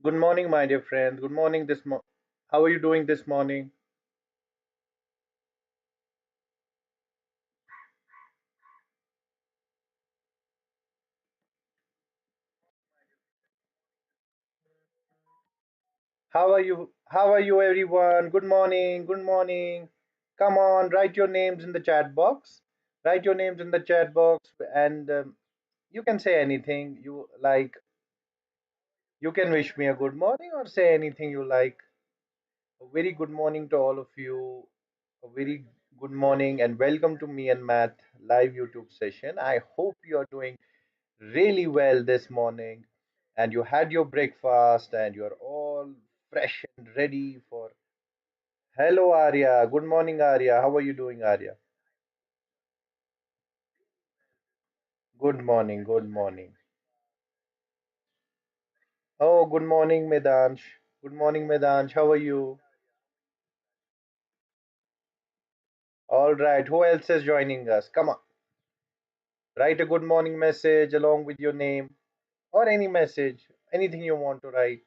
Good morning, my dear friends. Good morning. How are you doing this morning? How are you? How are you, everyone? Good morning. Good morning. Come on, write your names in the chat box. Write your names in the chat box, and you can say anything you like. You can wish me a good morning or say anything you like. A very good morning to all of you. A very good morning and welcome to Me and Math live YouTube session. I hope you are doing really well this morning and you had your breakfast and you're all fresh and ready for. Hello, Arya. Good morning, Arya. How are you doing, Arya? Good morning. Good morning. Oh, good morning, Medansh. Good morning, Medansh. How are you? All right. Who else is joining us? Come on. Write a good morning message along with your name or any message, anything you want to write.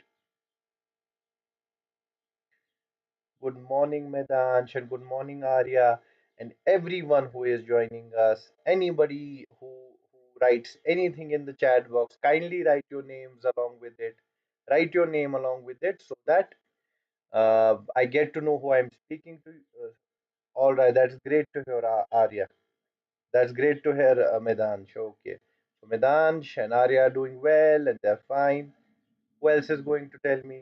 Good morning, Medansh, and good morning, Arya, and everyone who is joining us. Anybody who writes anything in the chat box, kindly write your names along with it. Write your name along with it so that I get to know who I'm speaking to. All right, that's great to hear, Arya. That's great to hear, Medansh. Okay. So Medansh and Arya are doing well and they're fine. Who else is going to tell me?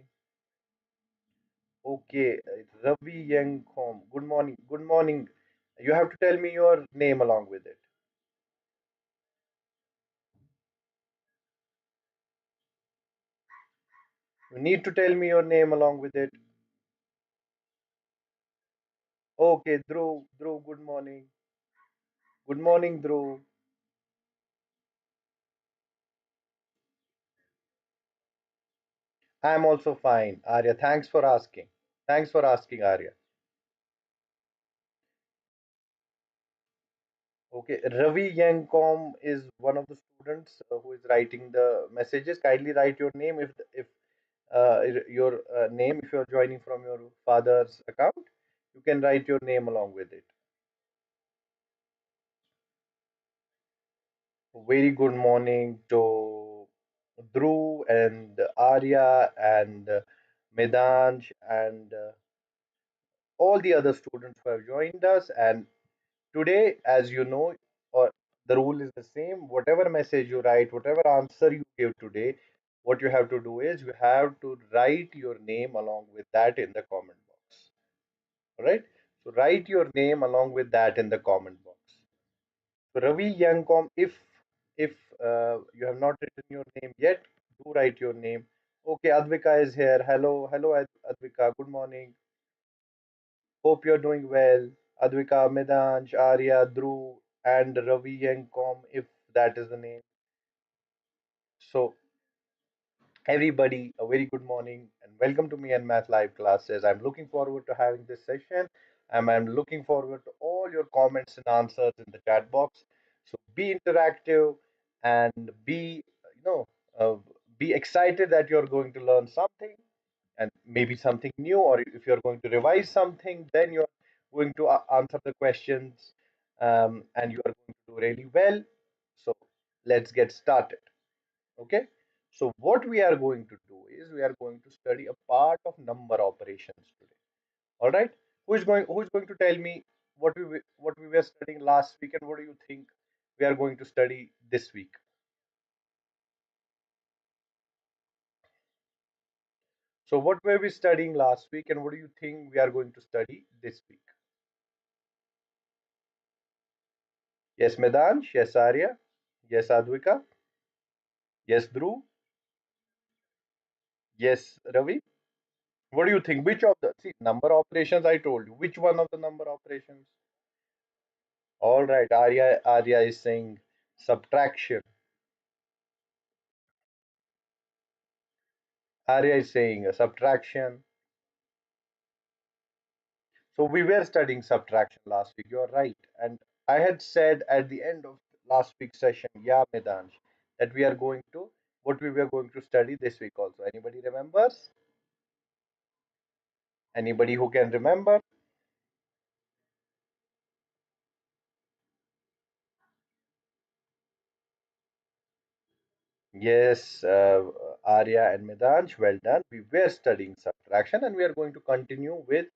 Okay, Ravi Young Home. Good morning. Good morning. You have to tell me your name along with it. You need to tell me your name along with it. Okay, Dhruv. Dhruv, good morning. Good morning, Dhruv. I'm also fine. Arya, thanks for asking. Thanks for asking, Arya. Okay, Ravi Yankom is one of the students who is writing the messages. Kindly write your name if your name if you're joining from your father's account. You can write your name along with it. Very good morning to Dhruv and Arya and Medansh and all the other students who have joined us. And today, as you know, or the rule is the same. Whatever message you write, whatever answer you give today, what you have to do is you have to write your name along with that in the comment box. All right. So write your name along with that in the comment box. So Ravi Youngcom, if you have not written your name yet, do write your name. Okay, Advika is here. Hello, hello, Advika. Good morning. Hope you're doing well. Advika, Medansh, Arya, Dhruv, and Ravi Youngcom, if that is the name. So everybody, a very good morning and welcome to Me and Math live classes. I'm looking forward to having this session and I'm looking forward to all your comments and answers in the chat box. So be interactive and you know, uh, be excited that you're going to learn something and maybe something new, or if you're going to revise something, then you're going to answer the questions and you are going to do really well. So let's get started. Okay, so what we are going to do is we are going to study a part of number operations today. All right, who is going to tell me what we were studying last week and what do you think we are going to study this week? So what were we studying last week and what do you think we are going to study this week? Yes, Medansh. Yes, Arya. Yes, Advika. Yes, Dhruv. Yes, Ravi. What do you think? Which of the see number operations I told you? Which one of the number operations? All right, Arya is saying subtraction. Arya is saying subtraction. So we were studying subtraction last week. You're right. And I had said at the end of last week's session, yeah, Medansh, that we are going to what we were going to study this week also. Anybody remembers? Anybody who can remember? Yes, Arya and Medansh, well done. We were studying subtraction and we are going to continue with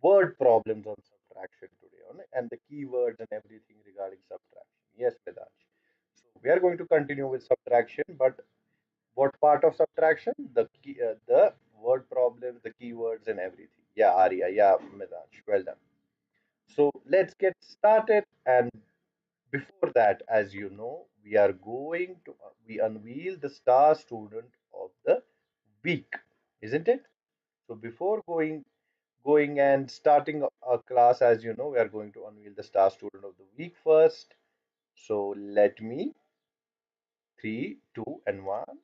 word problems on subtraction today and the keywords and everything regarding subtraction. Yes, Medansh. So we are going to continue with subtraction, but what part of subtraction? The word problems, the keywords and everything. Yeah, Arya. Yeah, Medansh. Well done. So let's get started. And before that, as you know, we are going to we unveil the star student of the week, isn't it? So before going and starting a class, as you know, we are going to unveil the star student of the week first. So let me three, two, and one.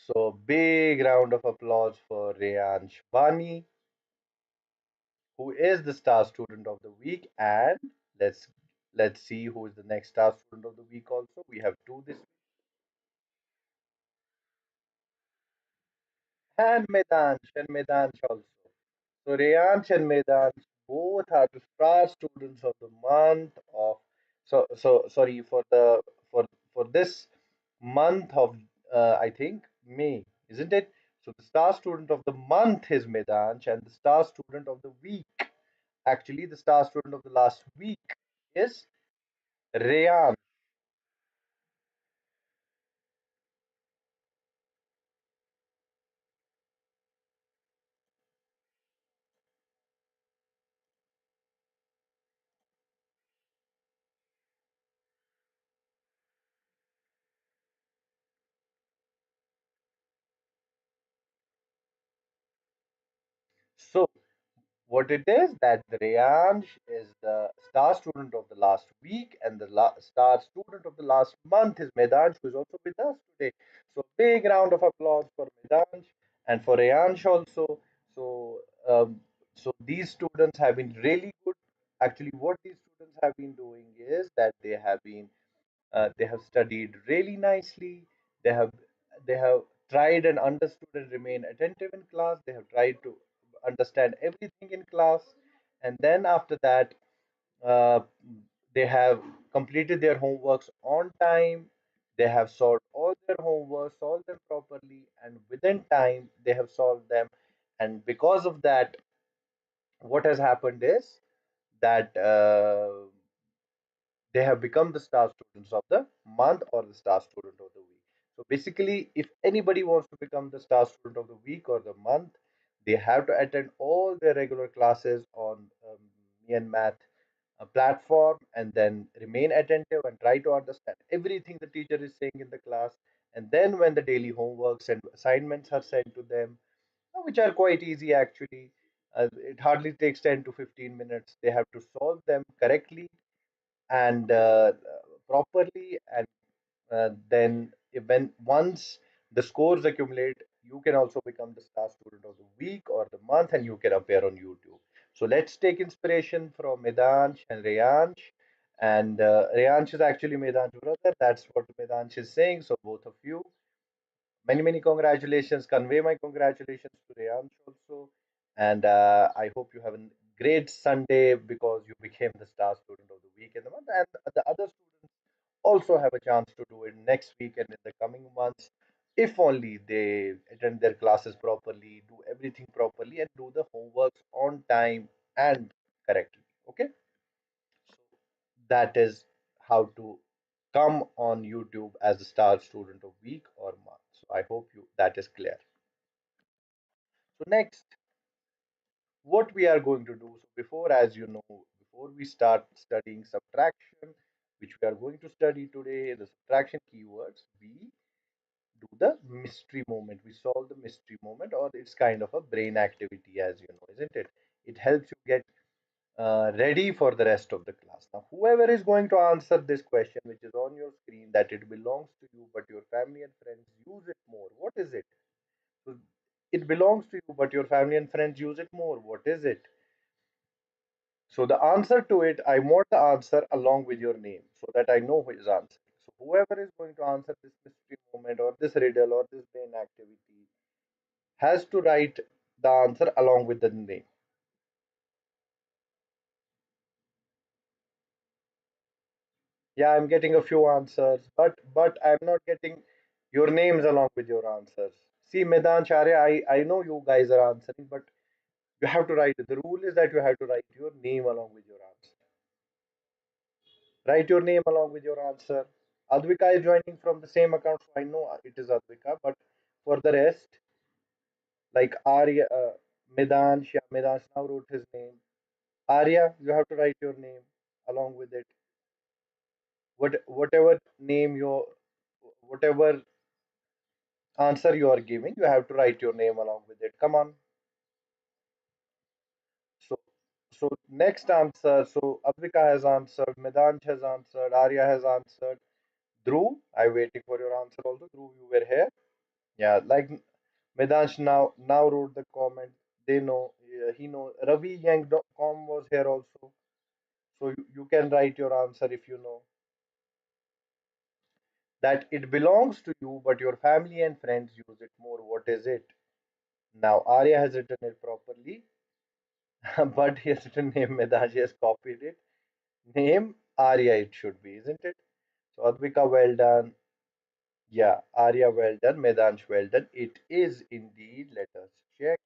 So big round of applause for Reyansh Bani, who is the star student of the week, and let's let's see who is the next star student of the week. Also, we have two this and Medansh also. So Reyansh and Medansh both are the star students of the month of sorry for for this month of I think May, isn't it? So the star student of the month is Medansh and the star student of the week, actually the star student of the last week is Reyan. So what it is that the Reyansh is the star student of the last week, and the star student of the last month is Medansh, who is also with us today. So big round of applause for Medansh and for Reyansh also. So um, so these students have been really good. Actually, what these students have been doing is that they have studied really nicely. They have they have tried and understood and remain attentive in class. They have tried to understand everything in class, and then after that, uh, they have completed their homeworks on time. They have solved all their homework, solved them properly, and within time they have solved them. And because of that, what has happened is that they have become the star students of the month or the star student of the week. So basically, if anybody wants to become the star student of the week or the month, they have to attend all their regular classes on MentalMath platform and then remain attentive and try to understand everything the teacher is saying in the class. And then when the daily homeworks and assignments are sent to them, which are quite easy actually, it hardly takes 10 to 15 minutes. They have to solve them correctly and properly, and then when once the scores accumulate, you can also become the star student of the week or the month, and you can appear on YouTube. So let's take inspiration from Medansh and Reyansh. And Reyansh is actually Medansh's brother. That's what Medansh is saying. So both of you, many congratulations. Convey my congratulations to Reyansh also. And I hope you have a great Sunday because you became the star student of the week in the month. And the other students also have a chance to do it next week and in the coming months, if only they attend their classes properly, do everything properly, and do the homeworks on time and correctly. Okay, so that is how to come on YouTube as a star student of week or month. So I hope you that is clear. So next, what we are going to do. So before, as you know, before we start studying subtraction, which we are going to study today, the subtraction keywords, we do the mystery moment. We solve the mystery moment, or it's kind of a brain activity, as you know, isn't it? It helps you get ready for the rest of the class. Now, whoever is going to answer this question, which is on your screen, that it belongs to you, but your family and friends use it more, what is it? So it belongs to you, but your family and friends use it more. What is it? So the answer to it, I want the answer along with your name so that I know who is answering. So whoever is going to answer this mystery moment or this riddle or this brain activity has to write the answer along with the name. Yeah, I'm getting a few answers, but I'm not getting your names along with your answers. See, Medan Charya, I know you guys are answering, but you have to write. The rule is that you have to write your name along with your answer. Write your name along with your answer. Advika is joining from the same account, so I know it is Advika. But for the rest, like Arya, Medan, Shya, Medan now wrote his name. Arya, you have to write your name along with it. Whatever name your, whatever answer you are giving, you have to write your name along with it. Come on. So, so next answer. So Advika has answered, Medansh has answered, Arya has answered. Dhruv, I'm waiting for your answer also. Dhruv, you were here. Yeah, like Medansh now wrote the comment. They know, he know. Ravi Yang.com was here also. So you can write your answer if you know that it belongs to you, but your family and friends use it more. What is it? Now Arya has written it properly, but he has written name Medansh has copied it. Name Arya it should be, isn't it? So Advika, well done. Yeah, Arya, well done. Medansh, well done. It is indeed. Let us check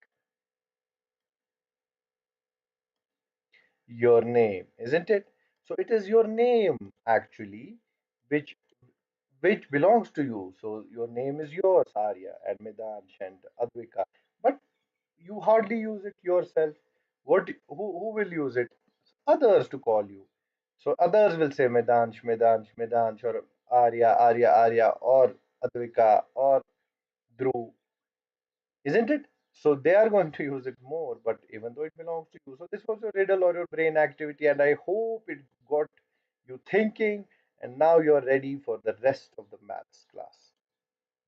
your name, isn't it? So it is your name actually, which which belongs to you. So your name is yours, Arya and Medansh and Advika. But you hardly use it yourself. Who will use it? Others to call you. So others will say Medansh, Medansh, Medansh, or Arya, Arya, Arya, or Advika, or Dhruv, isn't it? So they are going to use it more, but even though it belongs to you. So this was a riddle or your brain activity, and I hope it got you thinking, and now you're ready for the rest of the maths class.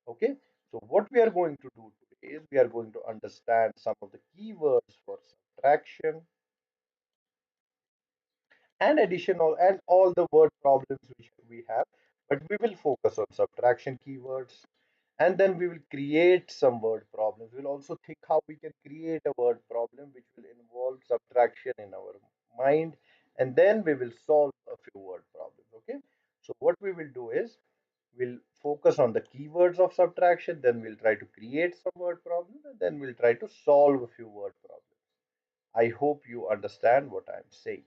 Okay, so what we are going to do today is we are going to understand some of the keywords for subtraction and addition and all the word problems which we have, but we will focus on subtraction keywords, and then we will create some word problems. We'll also think how we can create a word problem which will involve subtraction in our mind, and then we will solve a few word problems. Okay, so what we will do is we'll focus on the keywords of subtraction, then we'll try to create some word problems, and then we'll try to solve a few word problems. I hope you understand what I'm saying.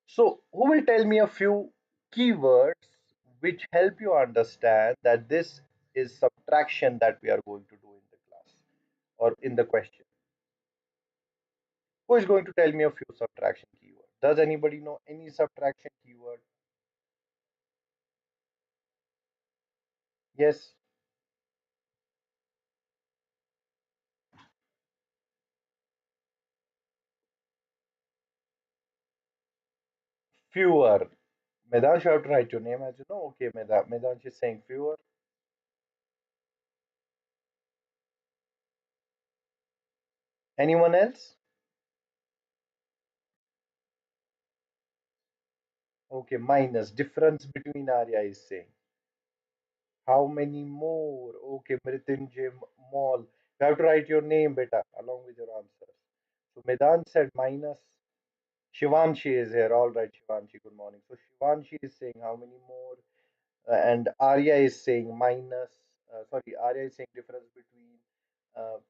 So, who will tell me a few keywords which help you understand that this is subtraction that we are going to do in the class or in the question? Who is going to tell me a few subtraction keywords? Does anybody know any subtraction keyword? Yes, fewer. Medansh, you have to write your name as you know. Okay, Medansh is saying fewer. Anyone else? Okay, minus. Difference between Arya is saying. How many more? Okay, Mrityunjay Mall. You have to write your name, beta, along with your answers. So Medan said minus. Shivanshi is here. All right, Shivanshi, good morning. So Shivanshi is saying how many more? And Arya is saying minus. Sorry, Arya is saying difference between. Uh,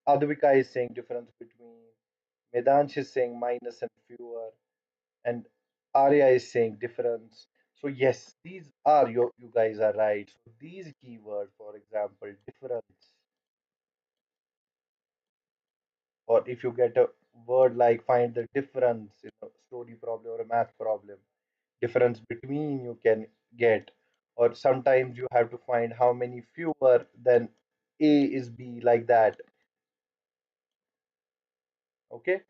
Advika is saying difference between. Medansh is saying minus and fewer. And Arya is saying difference. So yes, these are you guys are right. So these keywords, for example, difference, or if you get a word like find the difference in a story problem or a math problem, difference between you can get, or sometimes you have to find how many fewer than A is B, like that. Okay,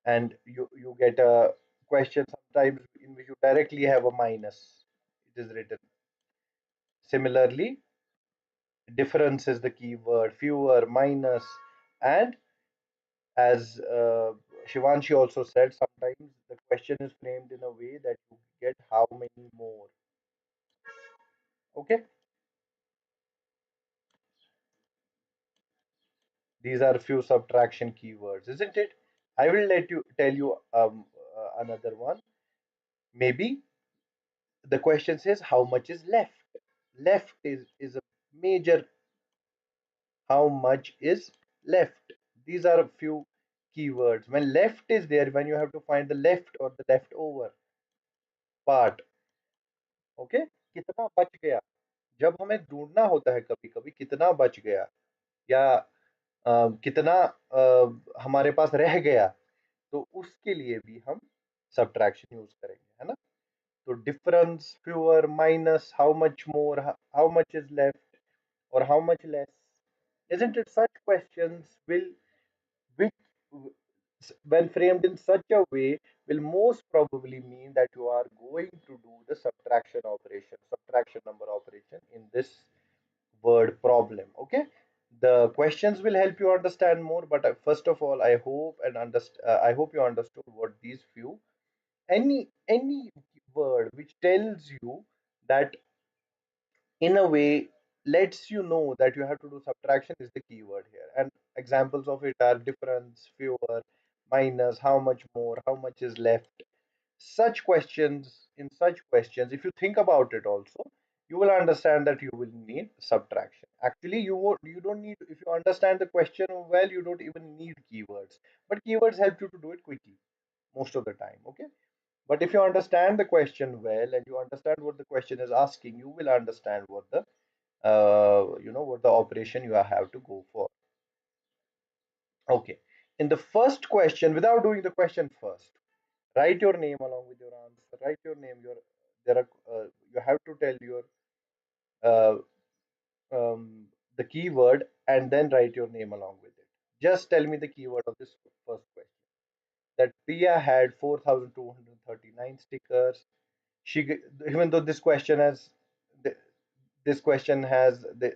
and you get a question sometimes in which you directly have a minus. It is written similarly. Difference is the keyword, fewer, minus, and as Shivanshi also said, sometimes the question is framed in a way that you get how many more. Okay, these are few subtraction keywords, isn't it? I will let you tell you another one. Maybe the question says how much is left. Left is a major. How much is left? These are a few keywords. When left is there, when you have to find the left or the leftover part. Okay, कितना बच गया, जब हमें ढूंढना होता है कभी कभी कितना बच गया या कितना हमारे पास रह गया, तो उसके लिए भी हम सब्ट्रैक्शन यूज करेंगे, है ना? तो difference, fewer, minus, how much more, how much is left, or how much less. Isn't it such questions which, when framed in such a way, will most probably mean that you are going to do the subtraction operation, subtraction number operation in this word problem. Okay, the questions will help you understand more. But first of all, I hope and understand. I hope you understood what these few, any word which tells you that in a way lets you know that you have to do subtraction is the keyword here, and examples of it are difference, fewer, minus, how much more, how much is left. Such questions, in such questions, if you think about it also, you will understand that you will need subtraction. Actually, you don't need, if you understand the question well, you don't even need keywords, but keywords help you to do it quickly most of the time. Okay, but if you understand the question well and you understand what the question is asking, you will understand what the what the operation you have to go for. Okay. In the first question, without doing the question first, write your name along with your answer. Write your name. There are you have to tell your uh, the keyword and then write your name along with it. Just tell me the keyword of this first question. That Priya had 4,239 stickers. Even though this question has this question has the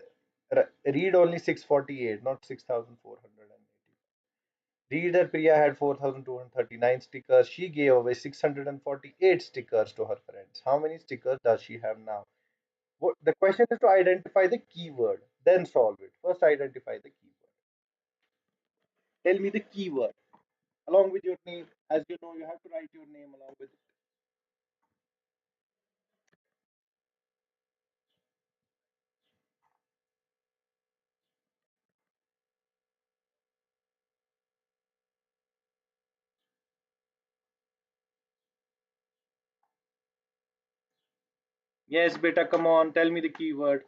read only 648, not 6,480. Read that Priya had 4,239 stickers. She gave away 648 stickers to her friends. How many stickers does she have now? What, the question is to identify the keyword, then solve it. First, identify the keyword. Tell me the keyword along with your name. As you know, you have to write your name along with it. Yes, beta, come on, tell me the keyword.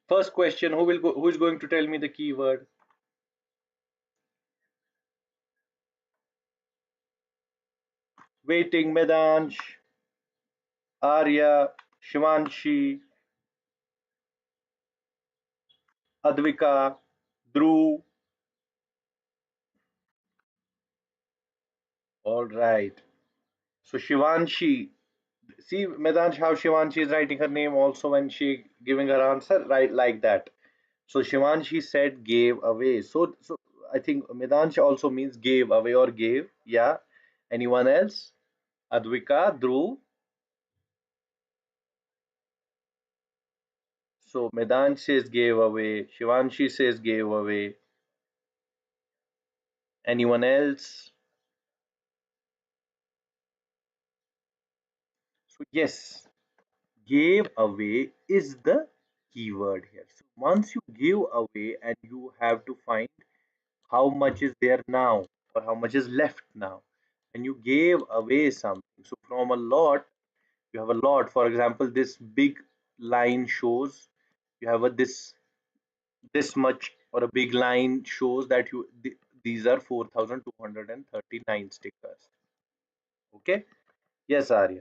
First question, who is going to tell me the keyword? Waiting, Medansh, Arya, Shivanshi, Advika, Dhruv. All right. So Shivanshi, see Medansh how Shivanshi is writing her name also when she giving her answer, right, like that. So Shivanshi said gave away. So I think Medansh also means gave away or gave. Yeah. Anyone else? Advika, Dhruv. So Medansh says gave away. Shivanshi says gave away. Anyone else? So yes, gave away is the keyword here. So once you give away and you have to find how much is there now or how much is left now, and you gave away something. So from a lot, you have a lot. For example, this big line shows you have a this much, or a big line shows that these are 4,239 stickers. Okay. Yes, Arya.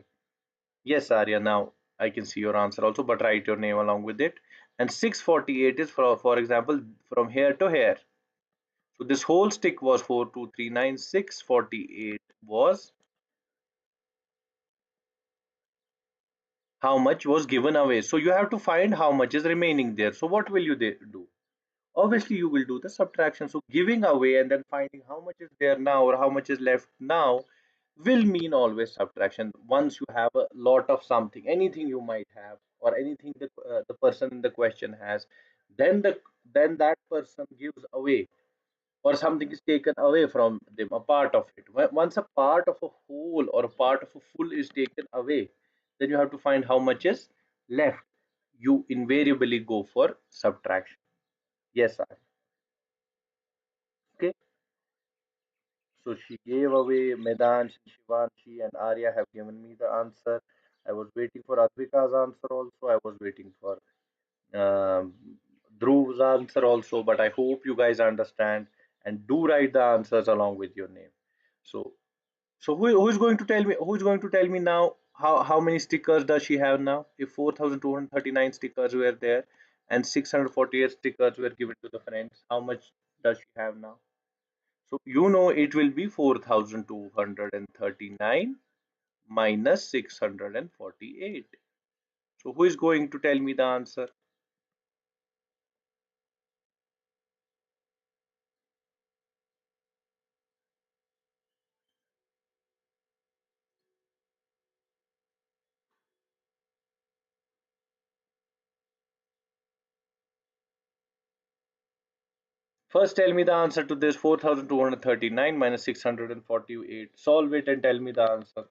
Yes, Arya. Now I can see your answer also, but write your name along with it. And 648 is for example from here to here. So this whole stick was 4,239. 648 was how much was given away. So you have to find how much is remaining there. So what will you do? Obviously, you will do the subtraction. So giving away and then finding how much is there now or how much is left now will mean always subtraction. Once you have a lot of something, anything you might have, or anything that the person in the question has, then that person gives away, or something is taken away from them, a part of it. Once a part of a whole or a part of a full is taken away, then you have to find how much is left. You invariably go for subtraction. Yes, sir. Okay. So she gave away. Medansh, Shivanshi, and Arya have given me the answer. I was waiting for Advika's answer also. I was waiting for um, Dhruv's answer also. But I hope you guys understand and do write the answers along with your name. So, who is going to tell me? Who is going to tell me now? How many stickers does she have now? If 4,239 stickers were there and 648 stickers were given to the friends, how much does she have now? So you know it will be 4,239 minus 648. So who is going to tell me the answer? First tell me the answer to this 4,239 minus 648. Solve it and tell me the answer.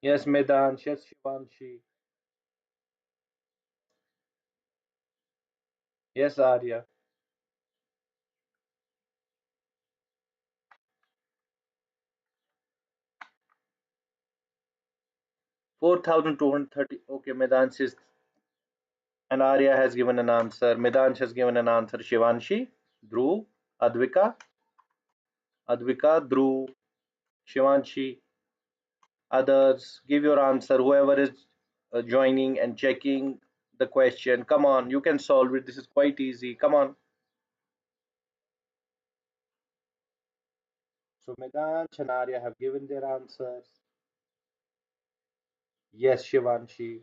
Yes, Medansh. Yes, Shivanshi. Yes, Arya. 4,230. Okay, Medansh is and Arya has given an answer. Medansh has given an answer. Shivanshi, Dhruv, Advika, Dhruv, Shivanshi. Others, give your answer. Whoever is joining and checking the question, come on, you can solve it. This is quite easy. Come on. So Medan, Chanarya have given their answers. Yes, Shivanshi.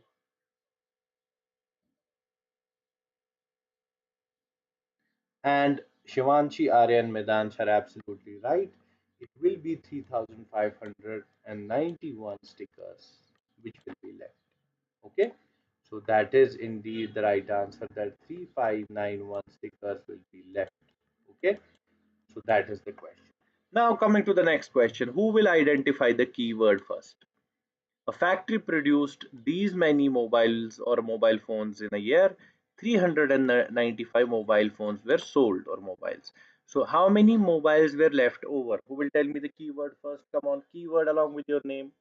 And Shivanshi, Arya, and Medansh are absolutely right. It will be 3,591 stickers which will be left. Okay. So that is indeed the right answer, that 3,591 stickers will be left. Okay. So that is the question. Now coming to the next question, who will identify the keyword first? A factory produced these many mobiles or mobile phones in a year. 395 mobile phones were sold or mobiles. So how many mobiles were left over? Who will tell me the keyword first? Come on, keyword along with your name.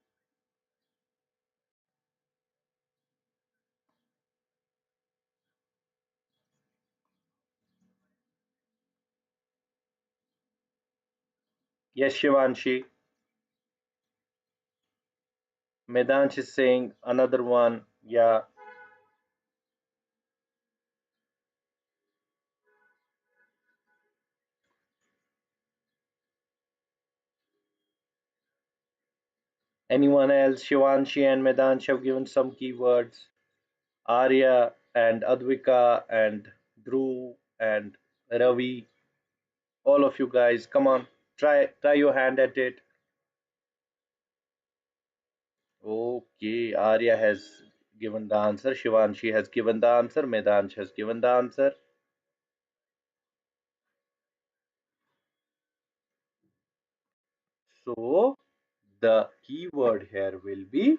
Yes, Shivanshi. Medansh is saying another one. Yeah. Anyone else? Shivanshi and Medansh have given some keywords. Arya and Advika and Dhruv and Ravi, all of you guys, come on, try your hand at it. Okay, Arya has given the answer, Shivanshi has given the answer, Medansh has given the answer. So the keyword here will be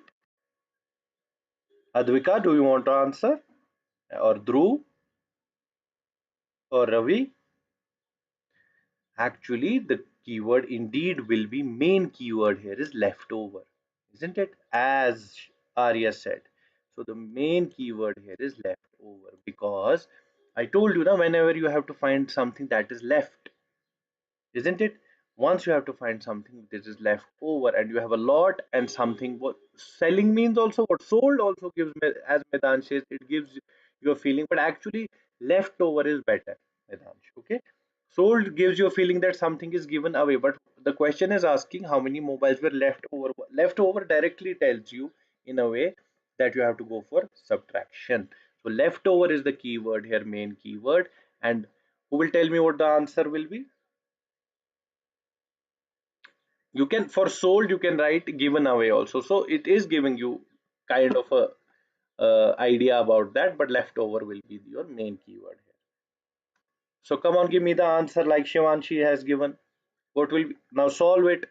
Advika. Do you want to answer? Or Dhruv or Ravi? Actually, the keyword indeed will be, main keyword here is leftover, isn't it? As Arya said. So the main keyword here is leftover, because I told you now, whenever you have to find something that is left, isn't it? Once you have to find something that is left over and you have a lot, and something, what selling means also, what sold also gives, as Medan says, it gives you a feeling, but actually leftover is better, Medansh. Okay. Sold gives you a feeling that something is given away, but the question is asking how many mobiles were left over. Left over directly tells you in a way that you have to go for subtraction. So leftover is the keyword here, main keyword. And who will tell me what the answer will be? You can, for sold you can write given away also, so it is giving you kind of a idea about that, but leftover will be your main keyword here. So come on, give me the answer like Shivanshi has given. What will be, now solve it.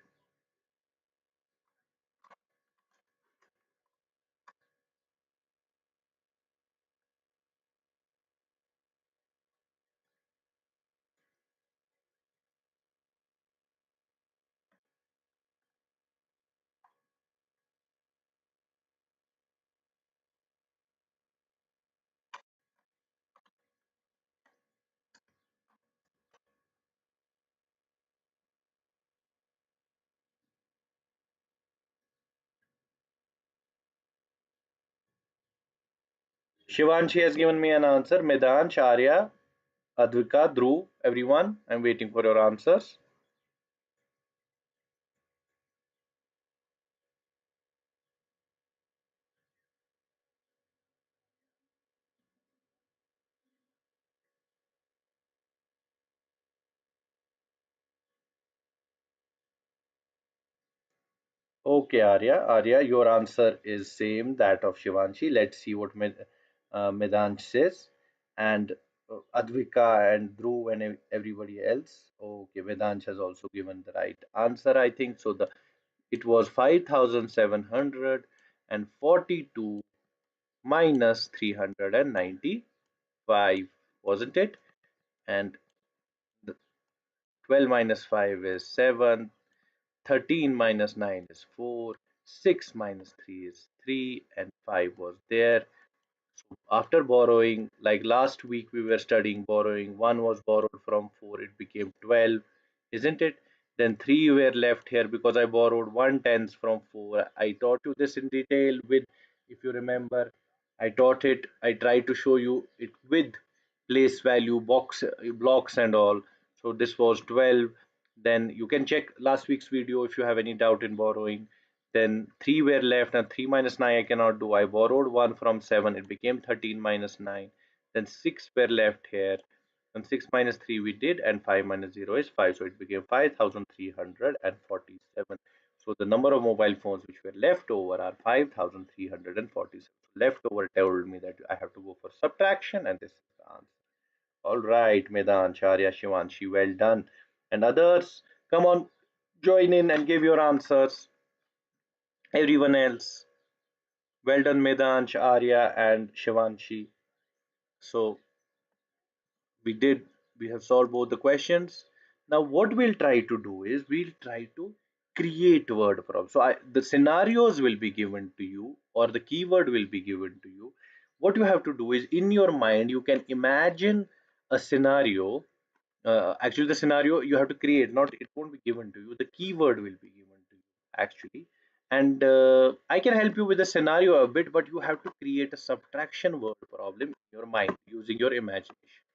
Shivanshi has given me an answer. Medan, Arya, Advika, Dhruv, everyone, I'm waiting for your answers. Okay, Arya, your answer is same that of Shivanshi. Let's see what Medan says, and Advika and Dhruv and everybody else. Okay, Vedansh has also given the right answer, I think. So the it was 5,742 minus 395, wasn't it? And the 12 minus 5 is 7. 13 minus 9 is 4, 6 minus 3 is 3, and 5 was there. So after borrowing, like last week we were studying borrowing, 1 was borrowed from 4, it became 12, isn't it? Then 3 were left here because I borrowed 1/10 from 4. I taught you this in detail with, if you remember, I taught it, I tried to show you it with place value, blocks and all. So this was 12. Then you can check last week's video if you have any doubt in borrowing. Then 3 were left, and 3 minus 9 I cannot do. I borrowed 1 from 7, it became 13 minus 9. Then 6 were left here, and 6 minus 3 we did, and 5 minus 0 is 5, so it became 5,347. So the number of mobile phones which were left over are 5,347. Leftover told me that I have to go for subtraction, and this is the answer. All right, Medan, Charya, Shivanshi, well done. And others, come on, join in and give your answers. Everyone else, well done, Medansh, Arya, and Shivanshi. So we did, we have solved both the questions. Now, what we'll try to do is we'll try to create word problems. So the scenarios will be given to you, or the keyword will be given to you. What you have to do is in your mind, you can imagine a scenario. Actually, the scenario you have to create, not it won't be given to you. The keyword will be given to you, actually. And I can help you with the scenario a bit, but you have to create a subtraction word problem in your mind using your imagination.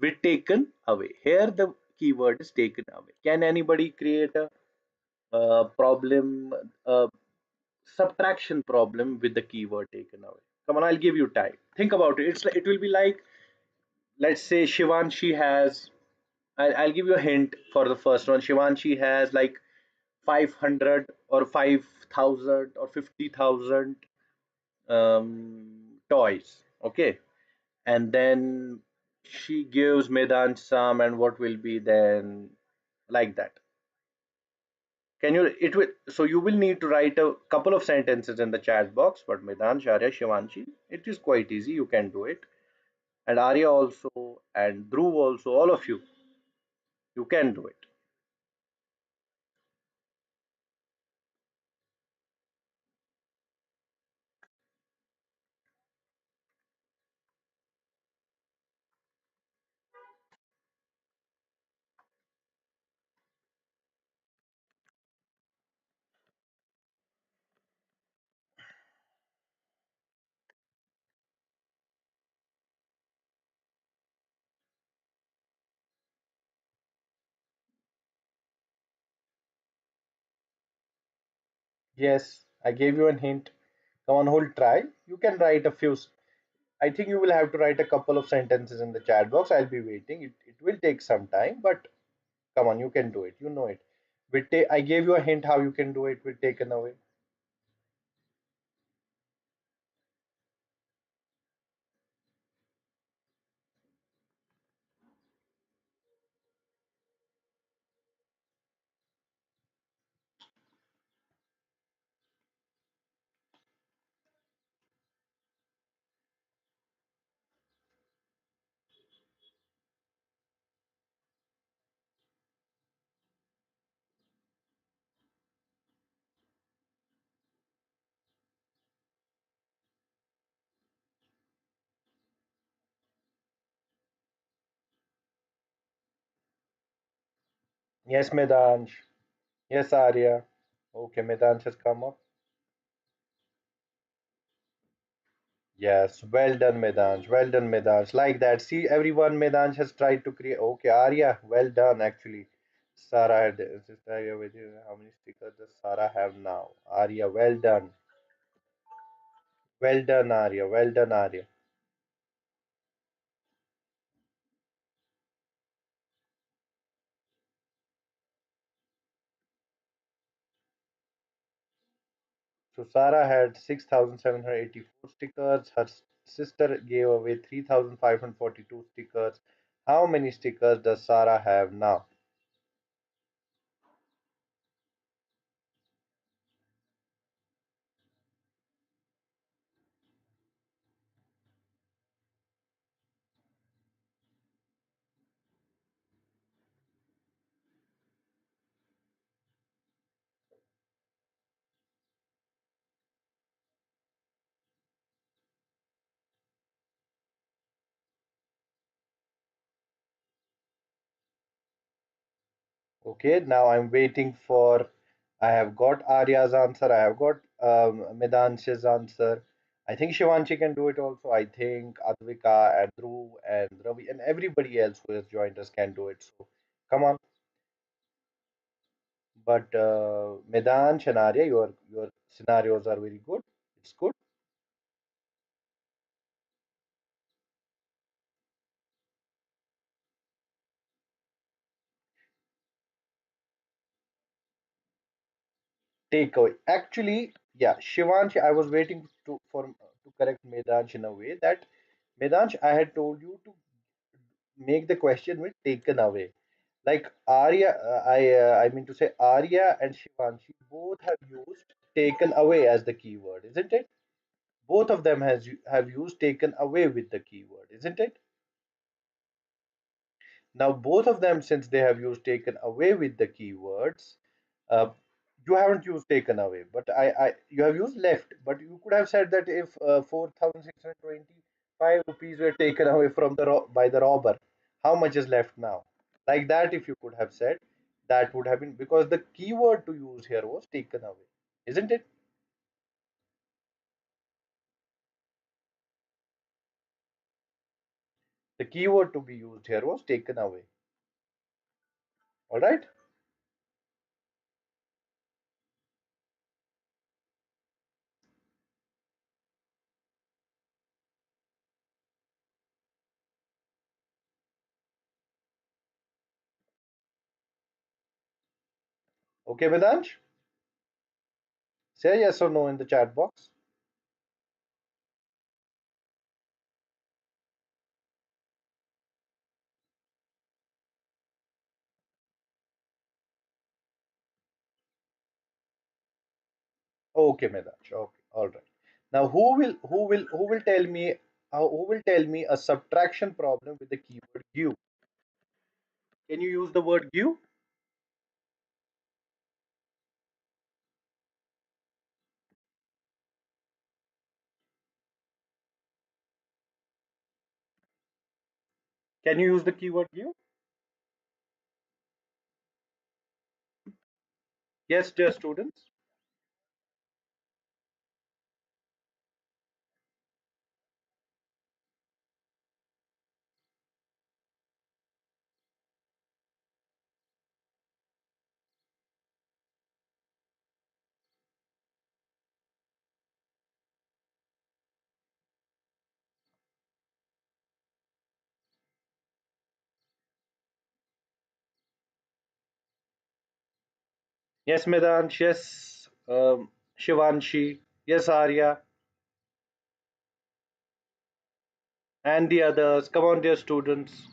With taken away. Here, the keyword is taken away. Can anybody create a problem, a subtraction problem with the keyword taken away? Come on, I'll give you time. Think about it. It will be like, let's say Shivanshi has, I'll give you a hint for the first one. Shivanshi has like 500 or 5,000 or 50,000 toys. Okay. And then she gives Medan some, and what will be then like that? Can you, it will, so you will need to write a couple of sentences in the chat box, but Medan, Sharya, Shivanshi, it is quite easy. You can do it. And Arya also, and Dhruv also, all of you can do it. Yes, I gave you a hint. Come on, who'll try? You can write a few. I think you will have to write a couple of sentences in the chat box. I'll be waiting. It will take some time, but come on, you can do it. You know it. I gave you a hint how you can do it with taken away. Yes, Medansh. Yes, Arya. Okay, Medansh has come up. Yes, well done, Medansh. Well done, Medansh. Like that. See, everyone, Medansh has tried to create. Okay, Arya, well done, actually. Sarah had sister Arya with you. How many stickers does Sarah have now? Arya, well done. Well done, Arya. Well done, Arya. So Sarah had 6,784 stickers. Her sister gave away 3,542 stickers. How many stickers does Sarah have now? Okay, now I'm waiting for. I have got Arya's answer. I have got Medansh's answer. I think Shivanshi can do it also. I think Advika and Dhruv and Ravi and everybody else who has joined us can do it. So come on. But Medansh and Arya, your scenarios are very good. It's good. Takeaway. Actually, yeah, Shivansh, I was waiting to correct Medansh in a way that Medansh, I had told you to make the question with taken away. Like Arya, I mean to say Arya and Shivanshi both have used taken away as the keyword, isn't it? Both of them have used taken away with the keyword, isn't it? Now, both of them, since they have used taken away with the keywords, uh, you haven't used taken away, but you have used left. But you could have said that if 4,625 rupees were taken away from by the robber, how much is left now? Like that, if you could have said, that would have been because the keyword to use here was taken away, isn't it? The keyword to be used here was taken away. All right. Okay, Vedansh, say yes or no in the chat box. Okay, Medansh. Okay, all right. Now, who will tell me who will tell me a subtraction problem with the keyword give? Can you use the word give? Can you use the keyword give? Yes, dear students. Yes, Medansh. Yes, Shivanshi. Yes, Arya. And the others. Come on, dear students.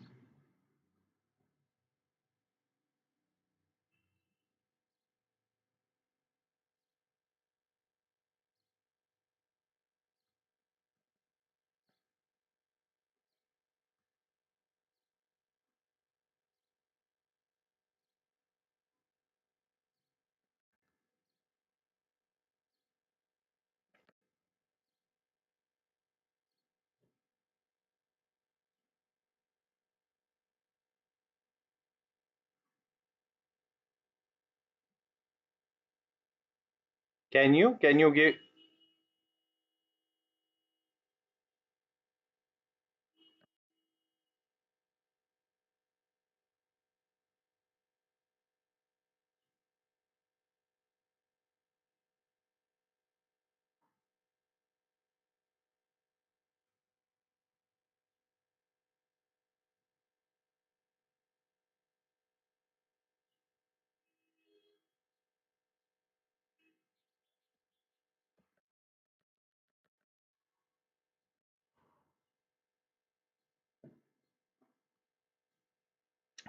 Can you give?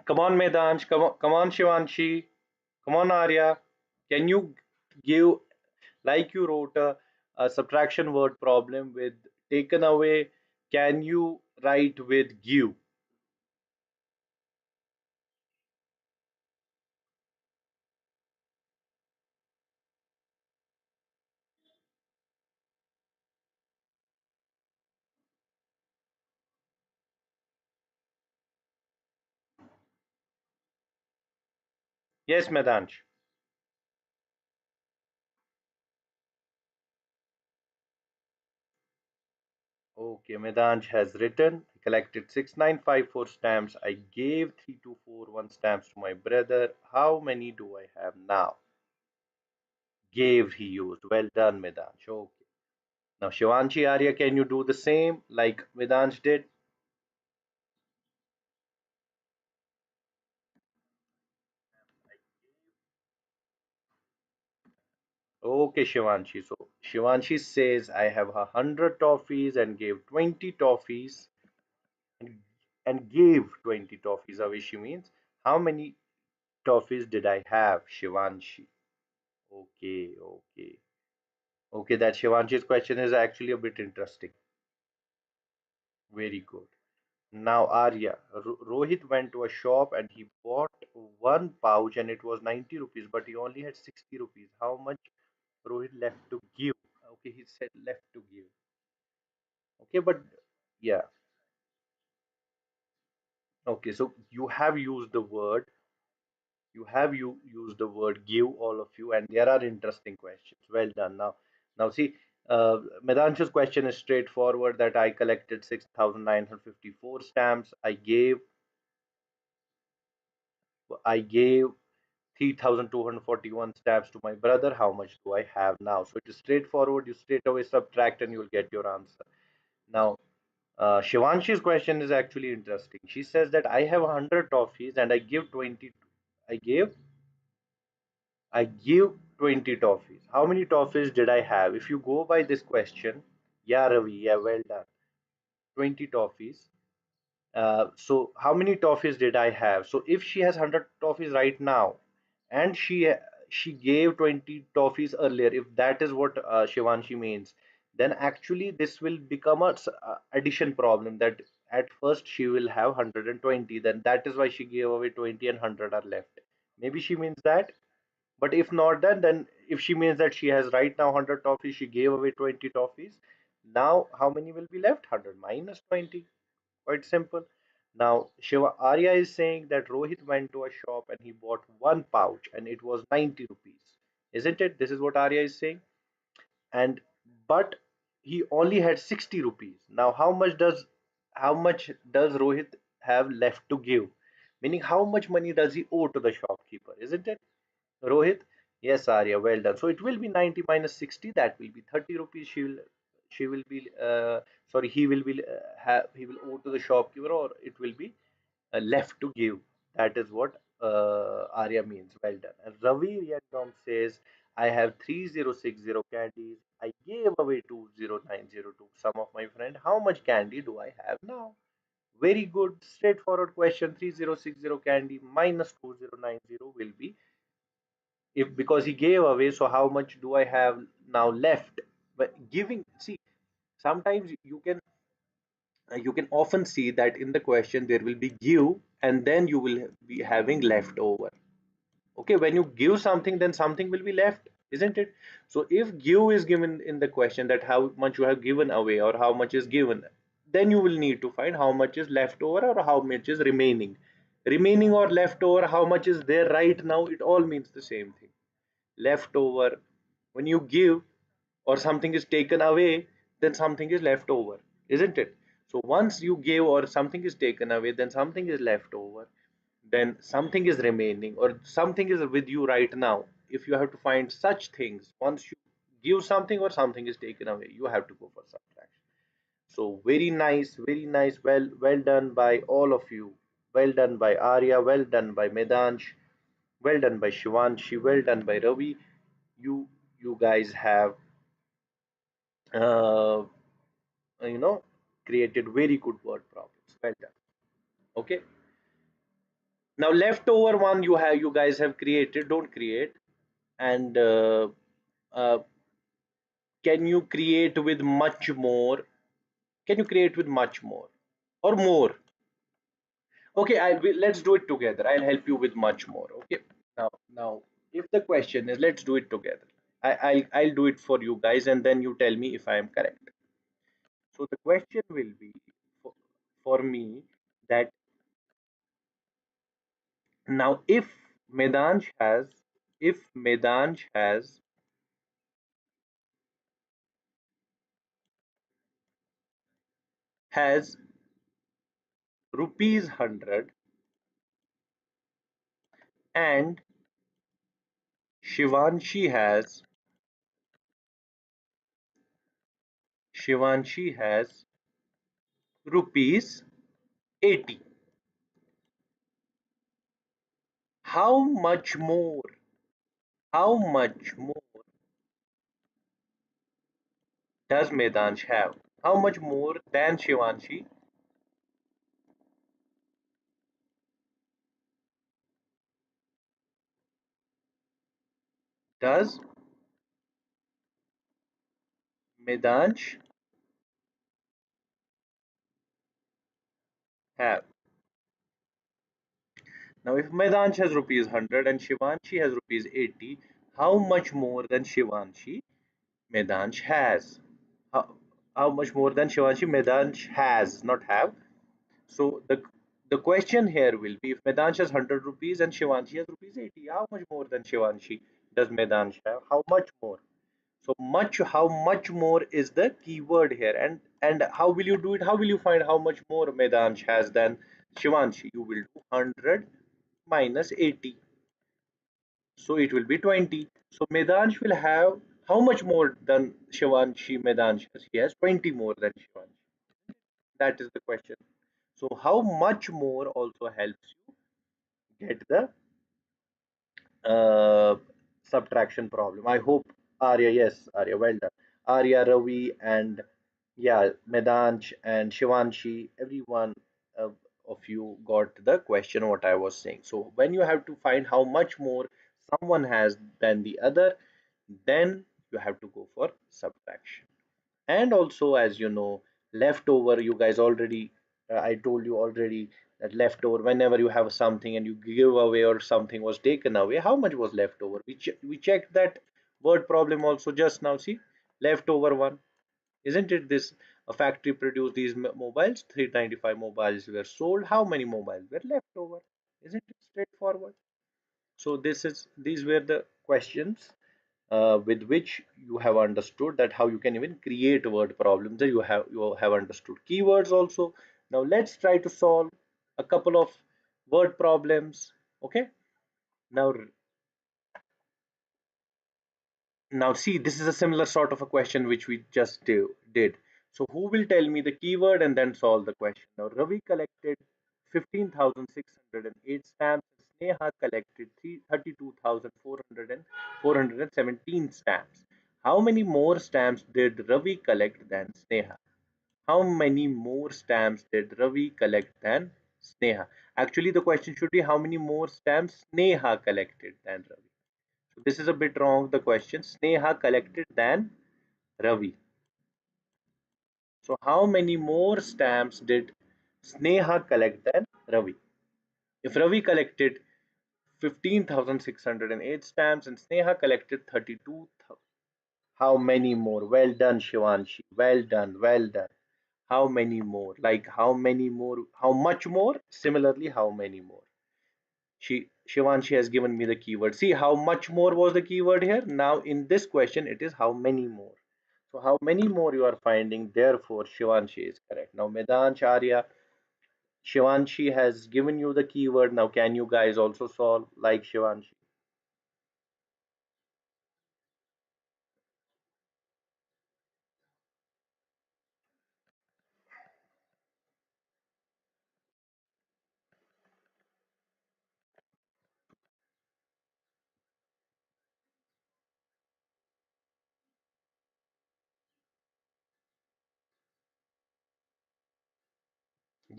Come on, Medansh. Come on, Shivanshi. Come on, Arya. Can you give, like you wrote a subtraction word problem with taken away? Can you write with give? Yes, Medansh. Okay, Medansh has written, I collected 6954 stamps. I gave 3241 stamps to my brother. How many do I have now? Gave he used. Well done, Medansh. Okay. Now, Shivanshi Arya, can you do the same like Medansh did? Okay, Shivanshi. So, Shivanshi says, I have 100 toffees and gave 20 toffees and, and gave 20 toffees away. She means, how many toffees did I have, Shivanshi? Okay, okay. Okay, that Shivanshi's question is actually a bit interesting. Very good. Now, Arya, Rohit went to a shop and he bought one pouch and it was 90 rupees, but he only had 60 rupees. How much Rohit left to give? Okay, he said left to give. Okay, but yeah. Okay, so you used the word give, all of you, and there are interesting questions. Well done. Now see, Medanshu's question is straightforward. That I collected 6,954 stamps. I gave 3,241 stamps to my brother. How much do I have now? So it is straightforward. You straight away subtract and you'll get your answer. Now, Shivanshi's question is actually interesting. She says that I have 100 toffees and I give 20. I gave I give 20 toffees. How many toffees did I have? If you go by this question, yeah, Ravi, yeah, well done. 20 toffees. So how many toffees did I have? So if she has 100 toffees right now, and she gave 20 toffees earlier, if that is what Shivanshi means, then actually this will become a addition problem. That at first she will have 120, then that is why she gave away 20 and 100 are left. Maybe she means that. But if not, then if she means that she has right now 100 toffees, she gave away 20 toffees. Now, how many will be left? 100 minus 20. Quite simple. Now, Shiva Arya is saying that Rohit went to a shop and he bought one pouch and it was 90 rupees. Isn't it? This is what Arya is saying. And but he only had 60 rupees. Now, how much does Rohit have left to give? Meaning, how much money does he owe to the shopkeeper? Isn't it? Rohit? Yes, Arya, well done. So it will be 90 minus 60, that will be 30 rupees. She will be, sorry, he will owe to the shopkeeper, or it will be left to give. That is what Arya means. Well done. And Ravi Yangdom says, I have 3060 candies. I gave away 20902 to some of my friend. How much candy do I have now? Very good, straightforward question. 3060 candy minus 2090 will be, if because he gave away, so how much do I have now left? But giving, see, sometimes you can often see that in the question there will be give and then you will be having leftover. Okay, when you give something, then something will be left, isn't it? So if give is given in the question, that how much you have given away or how much is given, then you will need to find how much is left over or how much is remaining. Remaining or leftover, how much is there right now, it all means the same thing. Leftover, when you give or something is taken away, then something is left over, isn't it? So once you give or something is taken away, then something is left over, then something is remaining or something is with you right now. If you have to find such things, once you give something or something is taken away, you have to go for subtraction. So very nice, very nice. Well done by all of you. Well done by Arya, well done by Medansh, well done by Shivanshi, well done by Ravi. You guys have uh, you know created very good word problems. Well done. Okay. Now leftover one you guys have created. Don't create. And uh, can you create with much more? Can you create with much more or more? Okay, let's do it together. I'll help you with much more. Okay. Now, if the question is, let's do it together. I'll do it for you guys, and then you tell me if I am correct. So the question will be for, for me that now Medansh has if Medansh has rupees 100 and Shivanshi has Shivanshi has rupees 80. How much more? How much more does Medansh have? How much more than Shivanshi does Medansh have? Now, if Medansh has rupees 100 and Shivanshi has rupees 80, how much more than Shivanshi Medansh has? How much more than Shivanshi Medansh has, not have? So the question here will be, if Medansh has 100 rupees and Shivanshi has rupees 80, how much more than Shivanshi does Medansh have? How much more? So much, how much more is the keyword here, and how will you do it? How will you find how much more Medansh has than Shivanshi? You will do 100 minus 80, so it will be 20. So Medansh will have how much more than Shivanshi Medansh has? He has 20 more than Shivanshi. That is the question. So how much more also helps you get the uh, subtraction problem. I hope Arya, yes, Arya, well done. Arya, Ravi, and yeah, Medansh and Shivanshi, everyone uh, of you got the question what I was saying. So when you have to find how much more someone has than the other, then you have to go for subtraction. And also, as you know, leftover, you guys already, I told you already that leftover, whenever you have something and you give away or something was taken away, how much was left over? We checked that word problem also just now. See, leftover one, isn't it? This a factory produced these mobiles, 395 mobiles were sold. How many mobiles were left over? Isn't it straightforward? So these were the questions with which you have understood that how you can even create word problems. That you have understood keywords also. Now let's try to solve a couple of word problems. Okay. Now now see, this is a similar sort of a question which we just did. So who will tell me the keyword and then solve the question? Now Ravi collected 15,608 stamps Sneha collected 32,417 stamps. How many more stamps did Ravi collect than Sneha? How many more stamps did Ravi collect than Sneha? Actually, the question should be how many more stamps Sneha collected than Ravi. So this is a bit wrong. The question Sneha collected than Ravi. So how many more stamps did Sneha collect than Ravi? If Ravi collected 15,608 stamps and Sneha collected 32, how many more? Well done, Shivanshi. Well done. Well done. How many more? Like how many more? How much more? Similarly, how many more? Shivanshi has given me the keyword. See how much more was the keyword here. Now in this question, it is how many more. So how many more you are finding? Therefore, Shivanshi is correct. Now Medansh Arya, Shivanshi has given you the keyword. Now can you guys also solve like Shivanshi?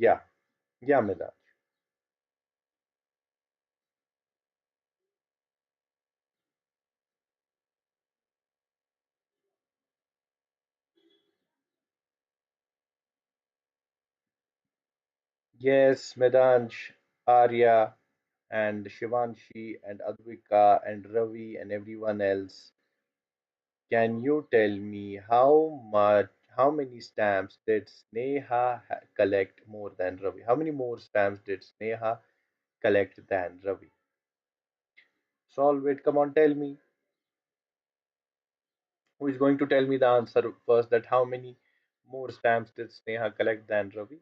Yeah, yeah, Medansh. Yes, Medansh, Arya, and Shivanshi, and Advika, and Ravi, and everyone else. Can you tell me how many stamps did Sneha collect more than Ravi? How many more stamps did Sneha collect than Ravi? Solve it. Come on, tell me. Who is going to tell me the answer first? That how many more stamps did Sneha collect than Ravi?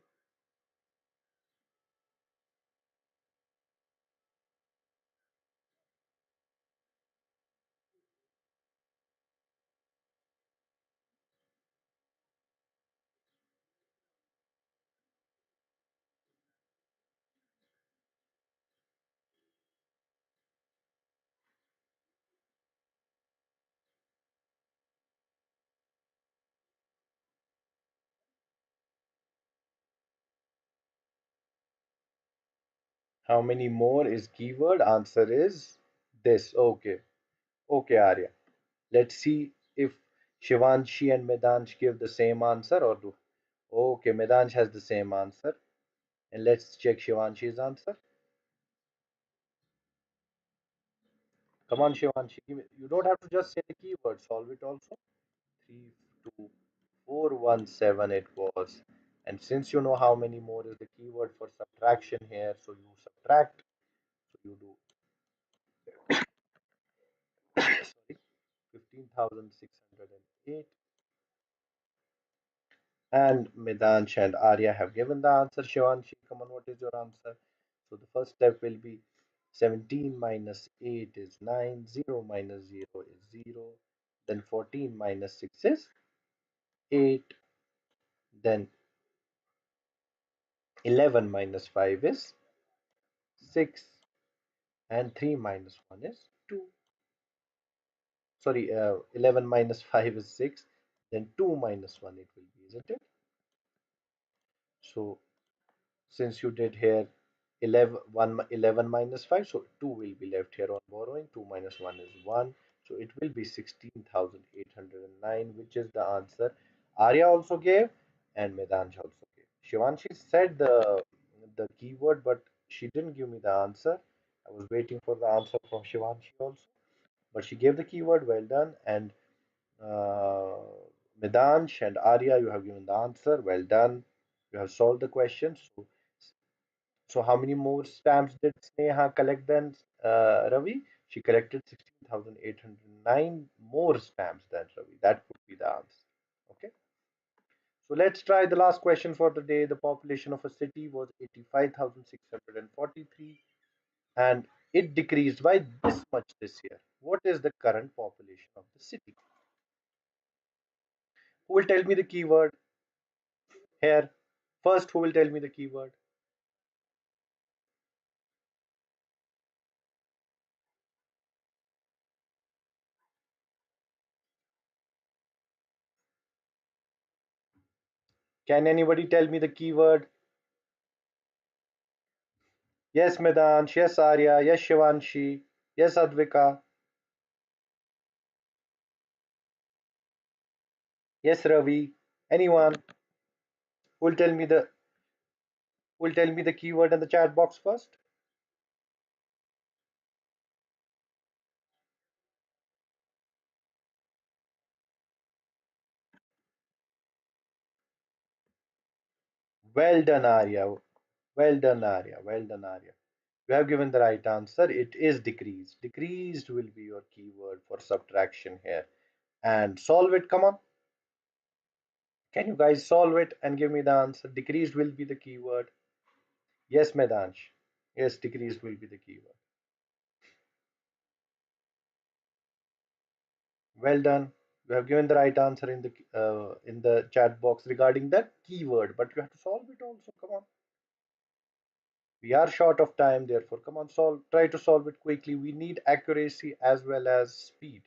How many more is keyword? Answer is this. Okay. Okay, Arya. Let's see if Shivanshi and Medansh give the same answer or do. Okay, Medansh has the same answer. And let's check Shivanshi's answer. Come on, Shivanshi. You don't have to just say the keyword, solve it also. 32417 it was. And since you know how many more is the keyword for subtraction here, so you subtract. So you do sorry, 15,608. And Medansh and Arya have given the answer. Shivanshi, come on, what is your answer? So the first step will be 17 minus 8 is 9, 0 minus 0 is 0, then 14 minus 6 is 8, then 11 minus 5 is 6, and 3 minus 1 is 2. Sorry, 11 minus 5 is 6, then 2 minus 1 it will be, isn't it? So since you did here 11 minus 5, so 2 will be left here on borrowing. 2 minus 1 is 1, so it will be 16,809, which is the answer Arya also gave and Medansh also gave. Shivanshi said the keyword, but she didn't give me the answer. I was waiting for the answer from Shivanshi also, but she gave the keyword. Well done. And uh, Medansh and Arya, you have given the answer. Well done. You have solved the question. So how many more stamps did Sneha collect than Ravi? She collected 16,809 more stamps than Ravi. That would be the answer. Okay. So let's try the last question for the day. The population of a city was 85,643 and it decreased by this much this year. What is the current population of the city? Who will tell me the keyword here? First, who will tell me the keyword? Can anybody tell me the keyword? Yes, Medansh. Yes, Arya. Yes, Shivanshi. Yes, Advika. Yes, Ravi. Anyone who'll tell me the who'll tell me the keyword in the chat box first? Well done, Arya. Well done, Arya. Well done, Arya. You have given the right answer. It is decreased. Decreased will be your keyword for subtraction here. And solve it. Come on. Can you guys solve it and give me the answer? Decreased will be the keyword. Yes, Medansh. Yes, decreased will be the keyword. Well done. You have given the right answer in the chat box regarding that keyword, but you have to solve it also. Come on. We are short of time, therefore, come on, solve. Try to solve it quickly. We need accuracy as well as speed.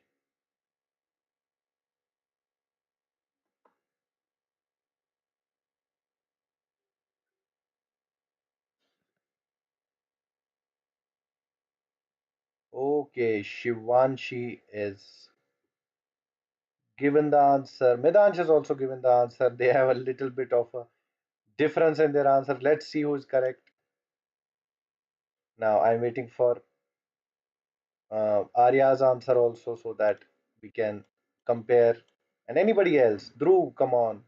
Okay, Shivanshi is given the answer. Medansh has also given the answer. They have a little bit of a difference in their answer. Let's see who is correct. Now I'm waiting for Arya's answer also so that we can compare. And anybody else? Dhruv, come on.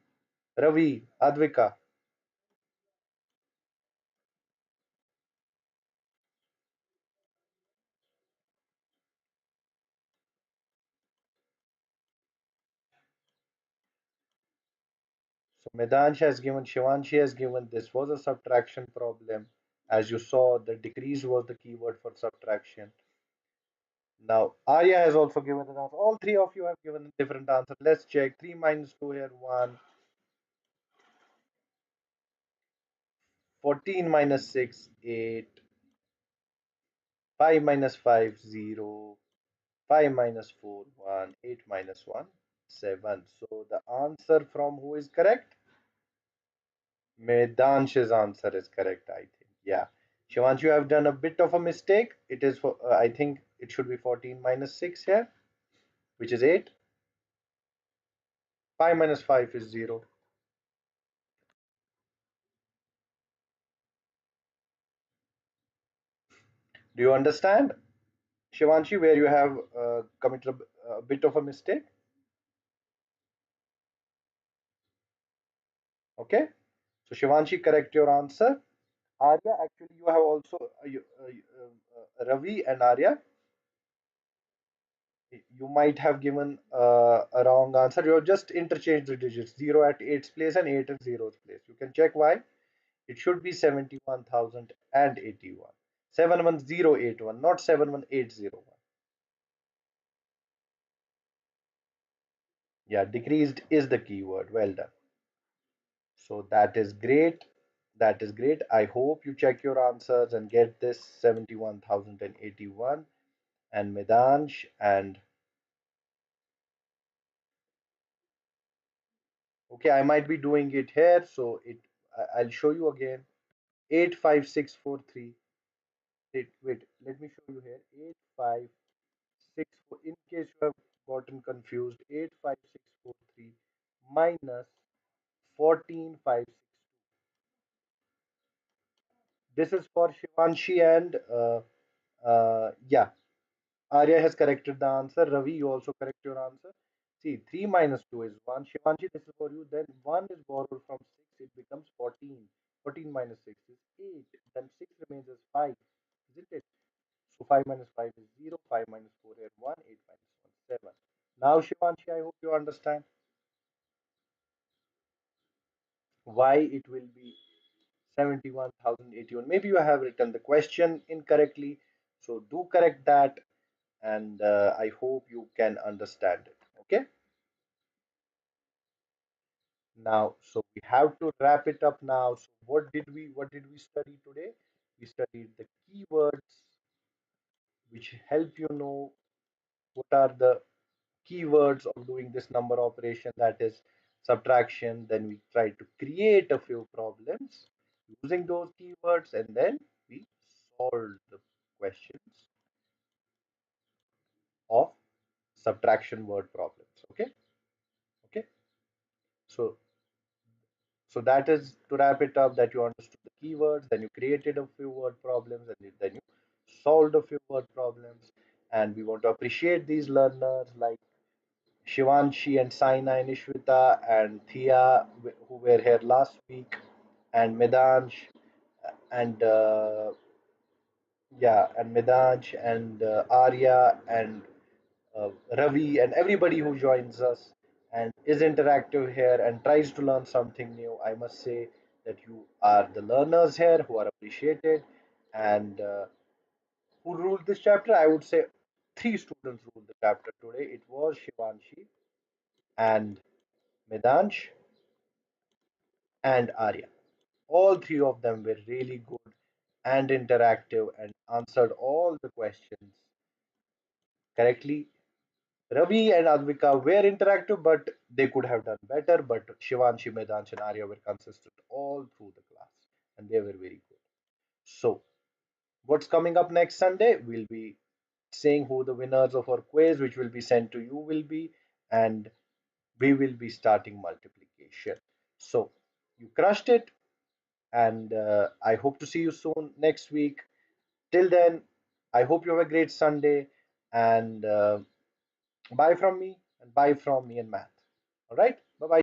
Ravi, Advika. So Medansh has given, Shivanshi has given. This was a subtraction problem. As you saw, the decrease was the keyword for subtraction. Now Arya has also given an answer. All three of you have given a different answer. Let's check. 3 minus 2 here, 1. 14 minus 6, 8. 5 minus 5, 0. 5 minus 4, 1. 8 minus 1, 7. So the answer from who is correct? Medansh's answer is correct, I think. Yeah. Shivansh, you have done a bit of a mistake. It is for, I think it should be 14 minus 6 here, which is 8. 5 minus 5 is 0. Do you understand, Shivanshi, where you have committed a bit of a mistake? Okay. So, Shivanshi, correct your answer. Arya, actually, you have also, Ravi and Arya, you might have given a wrong answer. You have just interchanged the digits 0 at 8's place and 8 at 0's place. You can check why. It should be 71,081. 71081, not 71801. Yeah, decreased is the keyword. Well done. So that is great. That is great. I hope you check your answers and get this 71,081. And Medansh and okay, I might be doing it here. So I'll show you again. 85643. Wait, let me show you here. 856. In case you have gotten confused, 85643 minus 14562. This is for Shivanshi and yeah, Arya has corrected the answer. Ravi, you also correct your answer. See, 3 minus 2 is 1. Shivanshi, this is for you. Then 1 is borrowed from 6. It becomes 14. 14 minus 6 is 8. Then 6 remains as 5. Isn't it? So 5 minus 5 is 0. 5 minus 4 is 1. 8 minus 1 is 7. Now, Shivanshi, I hope you understand why it will be 71,081. Maybe you have written the question incorrectly. So do correct that, and I hope you can understand it. Okay. Now, so we have to wrap it up now. So what did we study today? We studied the keywords which help you know what are the keywords of doing this number operation, that is subtraction. Then we tried to create a few problems using those keywords, and then we solved the questions of subtraction word problems. Okay, okay. So that is to wrap it up, that you understood the keywords, then you created a few word problems, and then you solved a few word problems. And we want to appreciate these learners like Shivanshi and Saina and Ishvita and Thea, who were here last week, and Medansh and yeah, and Medansh and Arya and Ravi and everybody who joins us and is interactive here and tries to learn something new. I must say that you are the learners here who are appreciated. And who ruled this chapter? I would say three students ruled the chapter today. It was Shivanshi and Medansh and Arya. All three of them were really good and interactive and answered all the questions correctly. Ravi and Advika were interactive, but they could have done better. But Shivanshi, Medansh, and Arya were consistent all through the class, and they were very good. So, what's coming up next Sunday? We'll be saying who the winners of our quiz, which will be sent to you, will be, and we will be starting multiplication. So, you crushed it, and I hope to see you soon next week. Till then, I hope you have a great Sunday, and bye from me, and bye from me and Matt. All right, bye bye.